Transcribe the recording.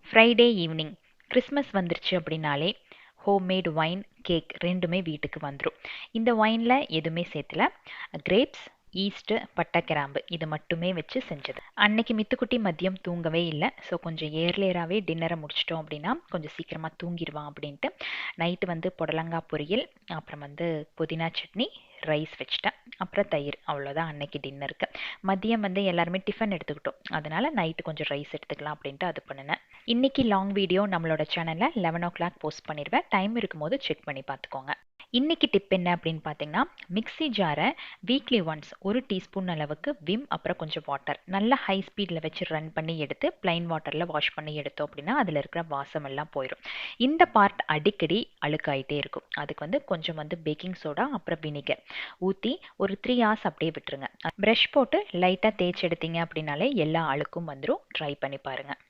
Friday evening Christmas வந்துருச்சு அப்படின்னாலே homemade wine cake ரெண்டுமே வீட்டுக்கு வந்துடும். இந்த ஒயினில் எதுவுமே சேர்த்துல, கிரேப்ஸ், ஈஸ்ட்டு, பட்டை, கிராம்பு இது மட்டுமே வச்சு செஞ்சது. அன்னைக்கு மித்துக்குட்டி மதியம் தூங்கவே இல்லை. ஸோ கொஞ்சம் ஏர்லியராகவே டின்னரை முடிச்சிட்டோம் அப்படின்னா கொஞ்சம் சீக்கிரமாக தூங்கிடுவான் அப்படின்ட்டு நைட்டு வந்து புடலங்காய் பொரியல், அப்புறம் வந்து புதினா சட்னி, ரைஸ் வச்சிட்டேன். அப்புறம் தயிர், அவ்வளோதான் அன்னைக்கு டின்னருக்கு. மதியம் வந்து எல்லாருமே டிஃபன் எடுத்துக்கிட்டோம், அதனால நைட்டு கொஞ்சம் ரைஸ் எடுத்துக்கலாம் அப்படின்ட்டு அது பண்ணினேன். இன்னைக்கு லாங் வீடியோ நம்மளோட சேனலில் 11 o'clock போஸ்ட் பண்ணிடுவேன். டைம் இருக்கும்போது செக் பண்ணி பார்த்துக்கோங்க. இன்னைக்கு டிப் என்ன அப்படின்னு பார்த்தீங்கன்னா, மிக்ஸி ஜாரை வீக்லி ஒன்ஸ் 1 டீஸ்பூன் அளவுக்கு விம் அப்புறம் கொஞ்சம் வாட்டர் நல்லா ஹை ஸ்பீடில் வச்சு ரன் பண்ணி எடுத்து பிளைன் வாட்டரில் வாஷ் பண்ணி எடுத்தோம் அப்படின்னா அதில் இருக்கிற வாசம் எல்லாம் போயிடும். இந்த பார்ட் அடிக்கடி அழுக்காயிட்டே இருக்கும். அதுக்கு வந்து கொஞ்சம் வந்து பேக்கிங் சோடா அப்புறம் வினிகர் ஊற்றி ஒரு 3 hours அப்படியே விட்டுருங்க. ப்ரஷ் போட்டு லைட்டாக தேய்ச்சி எடுத்தீங்க அப்படின்னாலே எல்லா அழுக்கும் வந்துடும். ட்ரை பண்ணி பாருங்கள்.